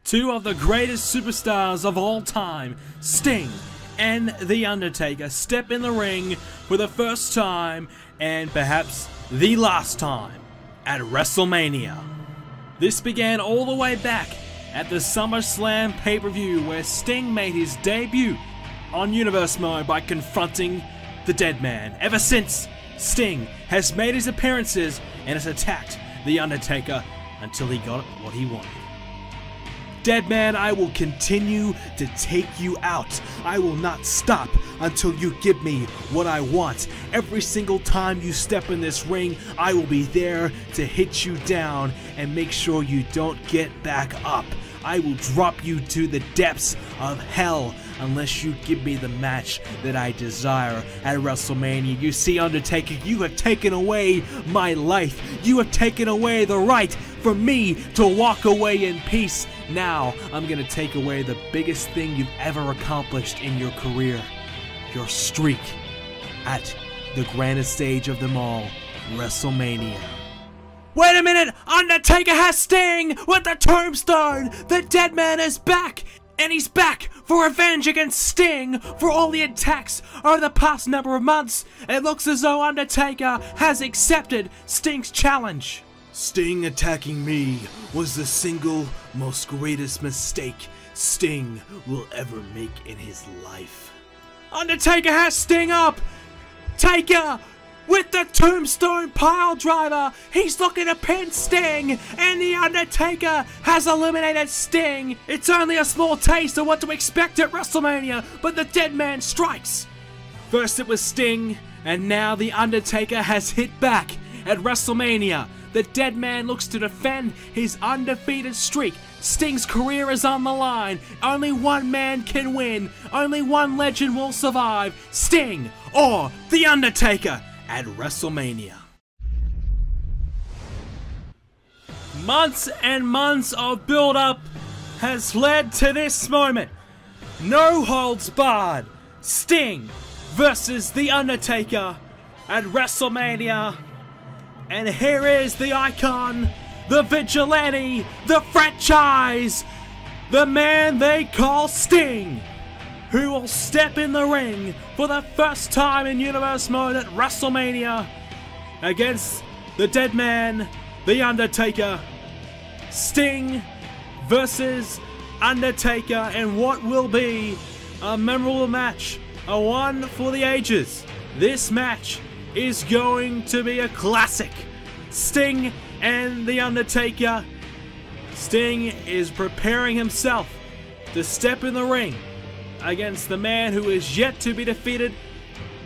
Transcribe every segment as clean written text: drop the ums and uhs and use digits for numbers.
Two of the greatest superstars of all time, Sting and The Undertaker, step in the ring for the first time and perhaps the last time at Wrestlemania. This began all the way back at the SummerSlam pay-per-view where Sting made his debut on Universe Mode by confronting the Deadman. Ever since, Sting has made his appearances and has attacked The Undertaker until he got what he wanted. Deadman, I will continue to take you out. I will not stop until you give me what I want. Every single time you step in this ring, I will be there to hit you down and make sure you don't get back up. I will drop you to the depths of hell unless you give me the match that I desire at WrestleMania. You see, Undertaker, you have taken away my life. You have taken away the right for me to walk away in peace. Now, I'm gonna take away the biggest thing you've ever accomplished in your career. Your streak at the grandest stage of them all, WrestleMania. Wait a minute! Undertaker has Sting with the tombstone! The Deadman is back! And he's back for revenge against Sting for all the attacks over the past number of months. It looks as though Undertaker has accepted Sting's challenge. Sting attacking me was the single most greatest mistake Sting will ever make in his life. Undertaker has Sting up! Taker! With the tombstone pile driver, he's looking to pin Sting, and The Undertaker has eliminated Sting. It's only a small taste of what to expect at WrestleMania, but the Deadman strikes. First it was Sting, and now The Undertaker has hit back at WrestleMania. The Deadman looks to defend his undefeated streak. Sting's career is on the line. Only one man can win. Only one legend will survive. Sting or The Undertaker at WrestleMania. Months and months of build-up has led to this moment. No holds barred. Sting versus The Undertaker at WrestleMania. And here is the icon, the vigilante, the franchise, the man they call Sting, who will step in the ring for the first time in Universe Mode at WrestleMania against the Deadman, The Undertaker. Sting versus Undertaker in what will be a memorable match, a one for the ages. This match is going to be a classic. Sting and The Undertaker. Sting is preparing himself to step in the ring against the man who is yet to be defeated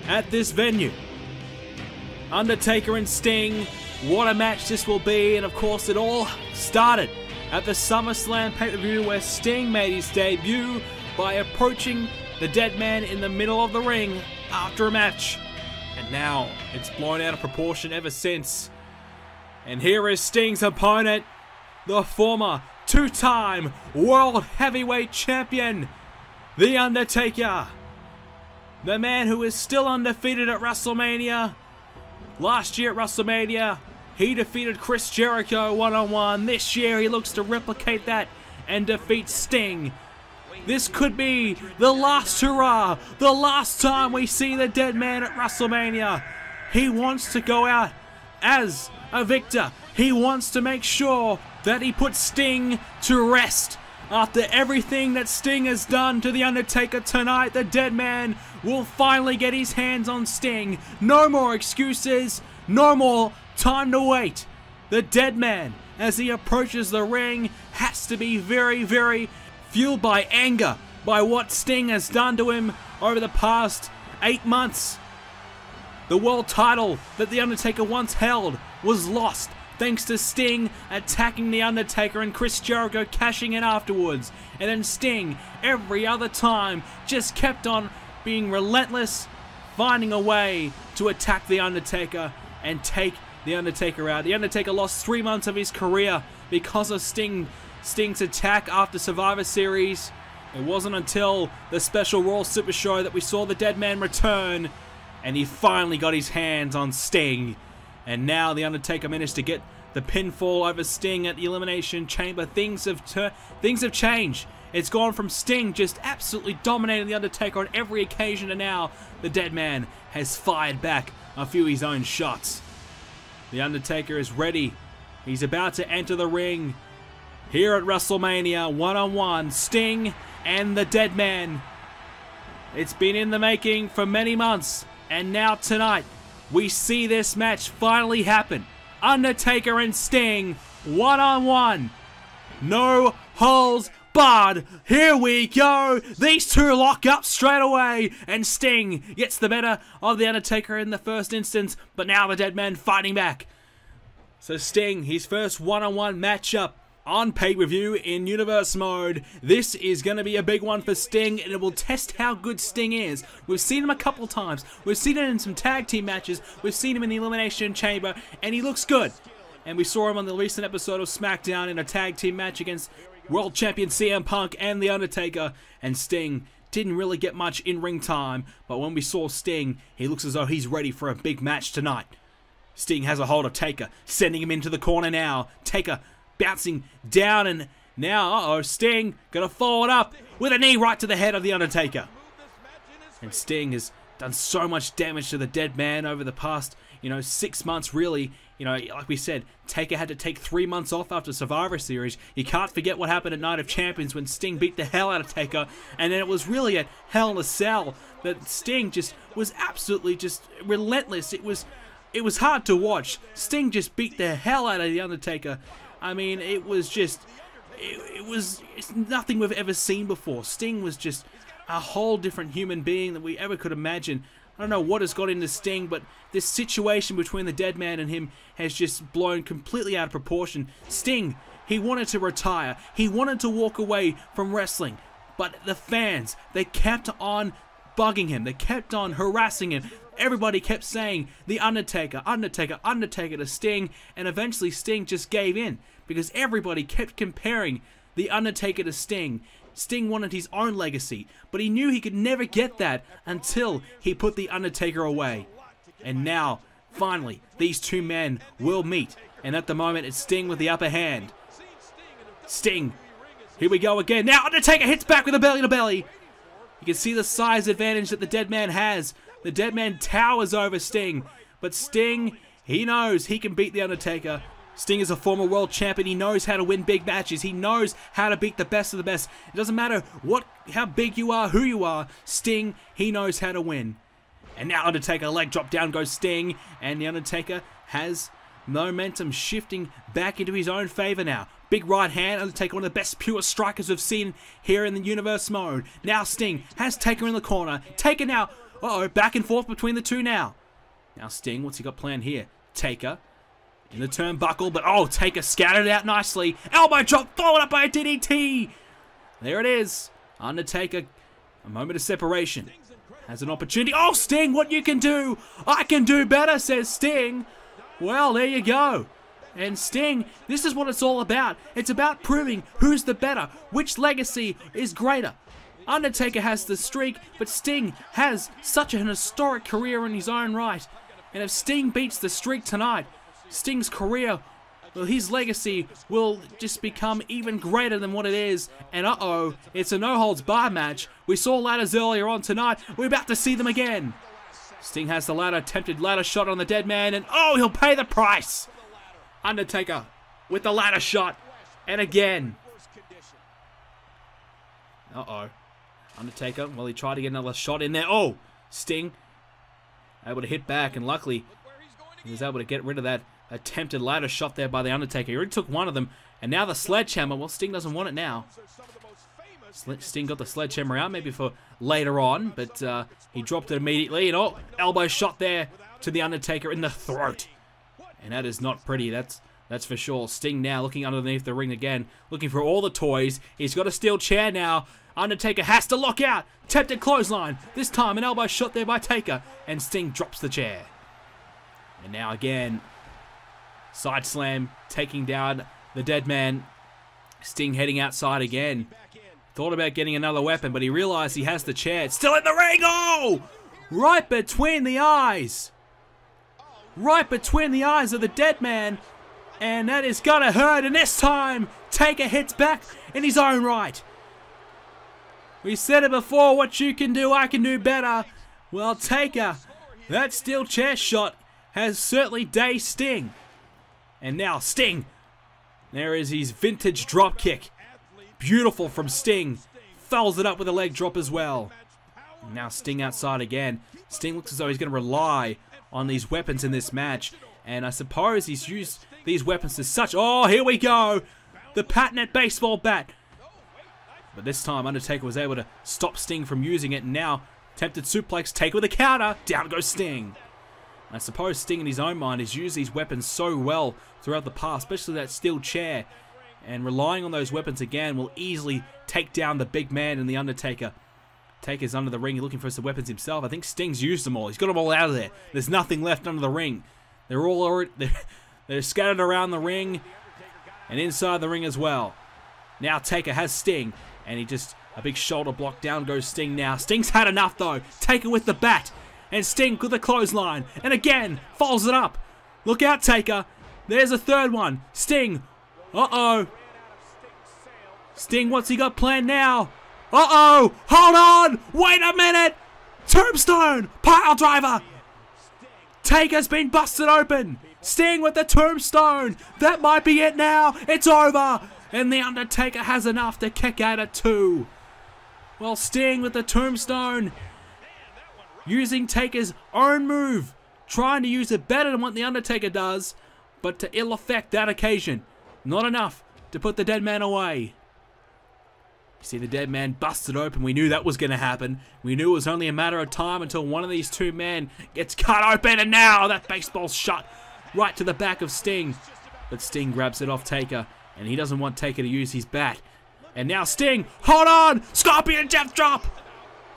at this venue. Undertaker and Sting, what a match this will be. And of course it all started at the SummerSlam pay-per-view where Sting made his debut by approaching the Deadman in the middle of the ring after a match. And now it's blown out of proportion ever since. And here is Sting's opponent, the former two-time World Heavyweight Champion, The Undertaker. The man who is still undefeated at WrestleMania. Last year at WrestleMania, he defeated Chris Jericho one-on-one. This year he looks to replicate that and defeat Sting. This could be the last hurrah, the last time we see the Deadman at WrestleMania. He wants to go out as a victor. He wants to make sure that he puts Sting to rest. After everything that Sting has done to The Undertaker tonight, the Deadman will finally get his hands on Sting. No more excuses, no more time to wait. The Deadman, as he approaches the ring, has to be very, very fueled by anger by what Sting has done to him over the past 8 months. The world title that The Undertaker once held was lost thanks to Sting attacking The Undertaker and Chris Jericho cashing in afterwards. And then Sting, every other time, just kept on being relentless, finding a way to attack The Undertaker and take The Undertaker out. The Undertaker lost 3 months of his career because of Sting's attack after Survivor Series. It wasn't until the special Raw Super Show that we saw the Deadman return, and he finally got his hands on Sting. And now The Undertaker managed to get the pinfall over Sting at the Elimination Chamber. Things have changed. It's gone from Sting just absolutely dominating the Undertaker on every occasion, to now the Deadman has fired back a few of his own shots. The Undertaker is ready. He's about to enter the ring here at WrestleMania, one-on-one, Sting and the Deadman. It's been in the making for many months, and now tonight we see this match finally happen. Undertaker and Sting, one-on-one. No holds barred. Here we go. These two lock up straight away, and Sting gets the better of the Undertaker in the first instance, but now the Deadman fighting back. So Sting, his first one-on-one matchup on pay-per-view in Universe Mode. This is going to be a big one for Sting, and it will test how good Sting is. We've seen him a couple times. We've seen him in some tag team matches. We've seen him in the Elimination Chamber, and he looks good. And we saw him on the recent episode of SmackDown in a tag team match against World Champion CM Punk and The Undertaker. And Sting didn't really get much in-ring time, but when we saw Sting, he looks as though he's ready for a big match tonight. Sting has a hold of Taker, sending him into the corner now. Taker bouncing down, and now, Sting gonna follow it up with a knee right to the head of the Undertaker. And Sting has done so much damage to the Deadman over the past, 6 months, really. Like we said, Taker had to take 3 months off after Survivor Series. You can't forget what happened at Night of Champions when Sting beat the hell out of Taker, and then it was really at Hell in a Cell that Sting just was absolutely just relentless. It was hard to watch. Sting just beat the hell out of the Undertaker. I mean, it was just, it's nothing we've ever seen before. Sting was just a whole different human being than we ever could imagine. I don't know what has got into Sting, but this situation between the Deadman and him has just blown completely out of proportion. Sting, he wanted to retire. He wanted to walk away from wrestling. But the fans, they kept on bugging him. They kept on harassing him. Everybody kept saying, the Undertaker, Undertaker, Undertaker to Sting, and eventually Sting just gave in because everybody kept comparing the Undertaker to Sting. Sting wanted his own legacy, but he knew he could never get that until he put the Undertaker away. And now, finally, these two men will meet, and at the moment it's Sting with the upper hand. Sting, here we go again. Now Undertaker hits back with a belly-to-belly. You can see the size advantage that the Deadman has. The Deadman towers over Sting, but Sting, he knows he can beat the Undertaker. Sting is a former world champion. He knows how to win big matches. He knows how to beat the best of the best. It doesn't matter how big you are, who you are. Sting, he knows how to win. And now Undertaker, leg drop, down goes Sting, and the Undertaker has momentum shifting back into his own favor now. Big right hand, Undertaker, one of the best pure strikers we've seen here in the Universe Mode. Now Sting has Taker in the corner. Taker now, back and forth between the two now. Now Sting, what's he got planned here? Taker in the turnbuckle, but Taker scattered out nicely. Elbow drop, followed up by a DDT. There it is. Undertaker, a moment of separation. Has an opportunity. Oh, Sting, what you can do? I can do better, says Sting. Well, there you go. And Sting, this is what it's all about. It's about proving who's the better, which legacy is greater. Undertaker has the streak, but Sting has such an historic career in his own right. And if Sting beats the streak tonight, Sting's career, well, his legacy will just become even greater than what it is. And it's a no-holds-barred match. We saw ladders earlier on tonight. We're about to see them again. Sting has the ladder, attempted ladder shot on the Deadman, and he'll pay the price. Undertaker with the ladder shot, and again. Undertaker, well, he tried to get another shot in there. Sting able to hit back, and luckily he was able to get rid of that attempted ladder shot there by the Undertaker. He already took one of them, and now the sledgehammer. Well, Sting doesn't want it now. Sting got the sledgehammer out, maybe for later on, but he dropped it immediately, and elbow shot there to the Undertaker in the throat. And that is not pretty, that's for sure. Sting now looking underneath the ring again, looking for all the toys. He's got a steel chair now. Undertaker has to lock out. Attempted clothesline. This time an elbow shot there by Taker, and Sting drops the chair. And now again, side slam, taking down the Deadman. Sting heading outside again. Thought about getting another weapon, but he realized he has the chair. It's still in the ring. Right between the eyes. Right between the eyes of the Deadman. And that is gonna hurt, and this time, Taker hits back in his own right. We said it before, what you can do, I can do better. Well, Taker, that steel chair shot has certainly dazed Sting. And now Sting, there is his vintage drop kick. Beautiful from Sting. Follows it up with a leg drop as well. And now Sting outside again. Sting looks as though he's going to rely on these weapons in this match. And I suppose he's used these weapons to such... Oh, here we go! The patented baseball bat. But this time Undertaker was able to stop Sting from using it. And now attempted suplex, Taker with a counter. Down goes Sting. I suppose Sting in his own mind has used these weapons so well throughout the past, especially that steel chair. And relying on those weapons again will easily take down the big man in the Undertaker. Taker's under the ring, looking for some weapons himself. I think Sting's used them all. He's got them all out of there. There's nothing left under the ring. They're all already, they're scattered around the ring and inside the ring as well. Now Taker has Sting, and he just a big shoulder block. Down goes Sting now. Sting's had enough though. Taker with the bat, and Sting with the clothesline, and again follows it up. Look out, Taker. There's a third one. Sting. Uh-oh. Sting, what's he got planned now? Uh-oh. Hold on. Wait a minute. Tombstone. Pile driver. Taker's been busted open. Sting with the tombstone. That might be it now. It's over. And the Undertaker has enough to kick out at 2. Well, Sting with the tombstone. Using Taker's own move. Trying to use it better than what the Undertaker does. But to ill effect that occasion. Not enough to put the Deadman away. You see the Deadman busted open. We knew that was going to happen. We knew it was only a matter of time until one of these two men gets cut open. And now that baseball's shot right to the back of Sting. But Sting grabs it off Taker. And he doesn't want Taker to use his bat. And now Sting. Hold on. Scorpion death drop.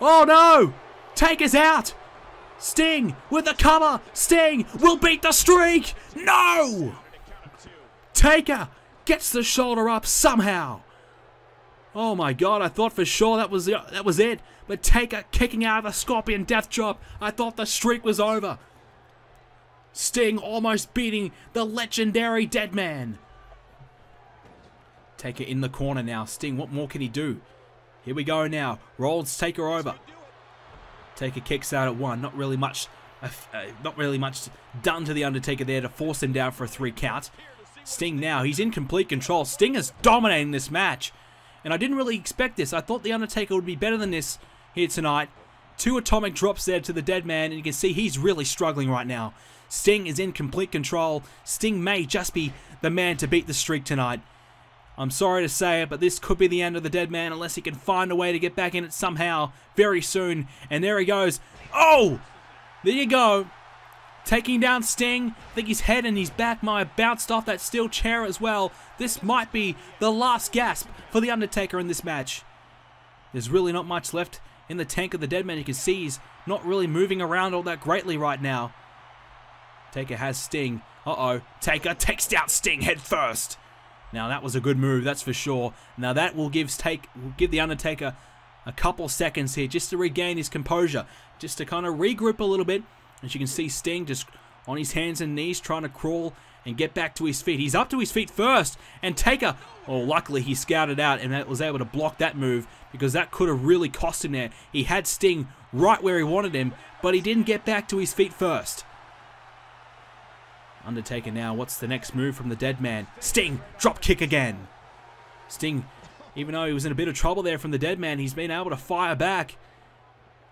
Oh no. Taker's out. Sting with the cover. Sting will beat the streak. No. Taker gets the shoulder up somehow. Oh my god, I thought for sure that was it. But Taker kicking out of the Scorpion death drop. I thought the streak was over. Sting almost beating the legendary Deadman. Taker in the corner now. Sting, what more can he do? Here we go now. Rolls Taker over. Taker kicks out at 1. Not really much done to the Undertaker there to force him down for a 3 count. Sting now, he's in complete control. Sting is dominating this match. And I didn't really expect this. I thought the Undertaker would be better than this here tonight. 2 atomic drops there to the Deadman, and you can see he's really struggling right now. Sting is in complete control. Sting may just be the man to beat the streak tonight. I'm sorry to say it, but this could be the end of the Deadman unless he can find a way to get back in it somehow very soon. And there he goes. Oh! There you go. Taking down Sting. I think his head and his back might have bounced off that steel chair as well. This might be the last gasp for the Undertaker in this match. There's really not much left in the tank of the Deadman. You can see he's not really moving around all that greatly right now. Taker has Sting. Uh-oh. Taker takes down Sting head first. Now that was a good move, that's for sure. Now that will give the Undertaker a couple seconds here just to regain his composure, just to kind of regroup a little bit. As you can see, Sting just on his hands and knees trying to crawl and get back to his feet. He's up to his feet first, and Taker, oh, luckily he scouted out and was able to block that move because that could have really cost him there. He had Sting right where he wanted him, but he didn't get back to his feet first. Undertaker now, what's the next move from the Deadman? Sting, drop kick again. Sting, even though he was in a bit of trouble there from the Deadman, he's been able to fire back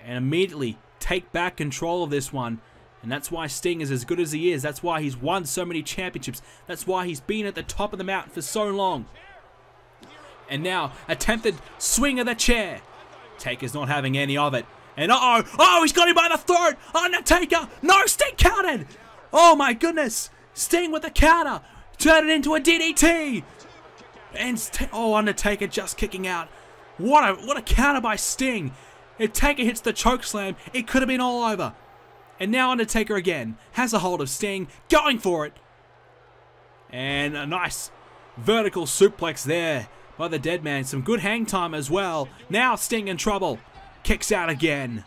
and immediately take back control of this one. And that's why Sting is as good as he is. That's why he's won so many championships. That's why he's been at the top of the mountain for so long. And now, attempted swing of the chair. Taker's not having any of it. And oh, he's got him by the throat. Undertaker, no, Sting countered. Oh my goodness! Sting with the counter! Turn it into a DDT! And Undertaker just kicking out. What a counter by Sting! If Taker hits the chokeslam, it could have been all over. And now Undertaker again has a hold of Sting, going for it. And a nice vertical suplex there by the Deadman. Some good hang time as well. Now Sting in trouble. Kicks out again.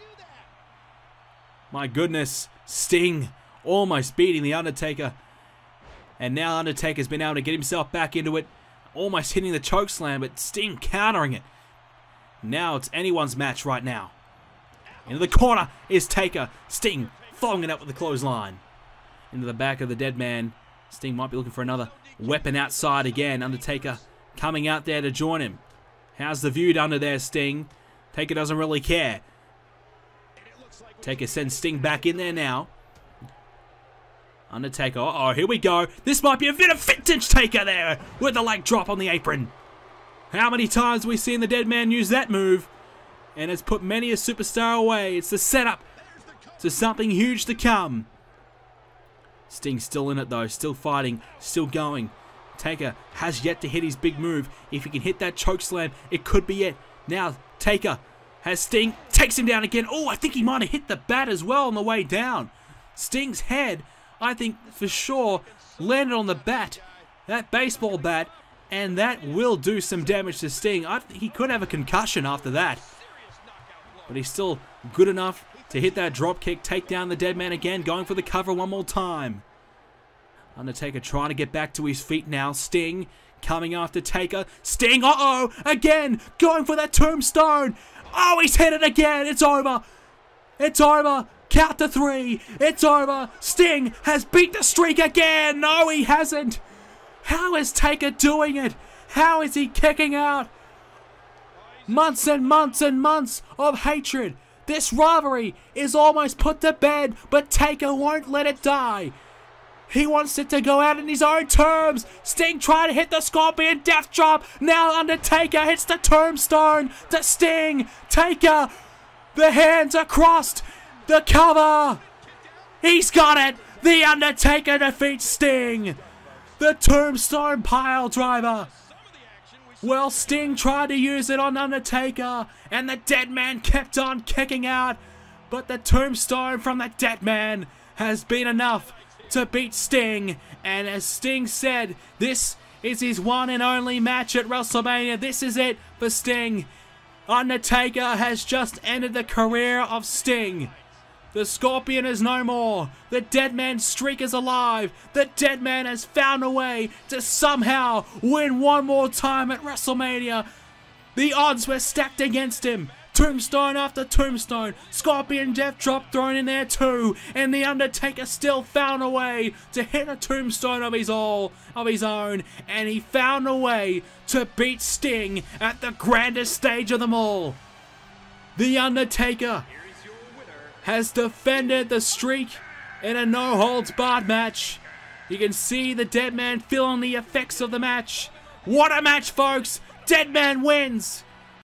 My goodness, Sting almost beating the Undertaker. And now Undertaker's been able to get himself back into it. Almost hitting the chokeslam, but Sting countering it. Now it's anyone's match right now. Into the corner is Taker. Sting following it up with the clothesline. Into the back of the Deadman. Sting might be looking for another weapon outside again. Undertaker coming out there to join him. How's the view under there, Sting? Taker doesn't really care. Taker sends Sting back in there now. Undertaker, uh-oh, here we go. This might be a bit of vintage Taker there with the leg drop on the apron. How many times have we seen the Deadman use that move? And it's put many a superstar away. It's the setup to something huge to come. Sting's still in it though, still fighting, still going. Taker has yet to hit his big move. If he can hit that chokeslam, it could be it. Now, Taker has Sting, takes him down again. Oh, I think he might have hit the bat as well on the way down. Sting's head, I think for sure, landed on the bat, that baseball bat, and that will do some damage to Sting. He could have a concussion after that. But he's still good enough to hit that drop kick, take down the Deadman again, going for the cover one more time. Undertaker trying to get back to his feet now. Sting coming after Taker. Sting, uh-oh, again, going for that tombstone. Oh, he's hit it again. It's over. It's over. Count to 3. It's over. Sting has beat the streak again. No, he hasn't. How is Taker doing it? How is he kicking out? Months and months and months of hatred. This rivalry is almost put to bed, but Taker won't let it die. He wants it to go out in his own terms. Sting trying to hit the Scorpion Death Drop. Now Undertaker hits the tombstone to Sting. Taker, the hands are crossed. The cover. He's got it. The Undertaker defeats Sting. The tombstone pile driver. Well, Sting tried to use it on Undertaker, and the Deadman kept on kicking out. But the tombstone from the Deadman has been enough to beat Sting. And as Sting said, this is his one and only match at WrestleMania. This is it for Sting. Undertaker has just ended the career of Sting. The Scorpion is no more. The Deadman streak is alive. The Deadman has found a way to somehow win one more time at WrestleMania. The odds were stacked against him. Tombstone after tombstone. Scorpion Death Drop thrown in there too. And the Undertaker still found a way to hit a tombstone of his own. And he found a way to beat Sting at the grandest stage of them all. The Undertaker has defended the streak in a no-holds-barred match. You can see the Deadman feeling the effects of the match. What a match, folks! Deadman wins!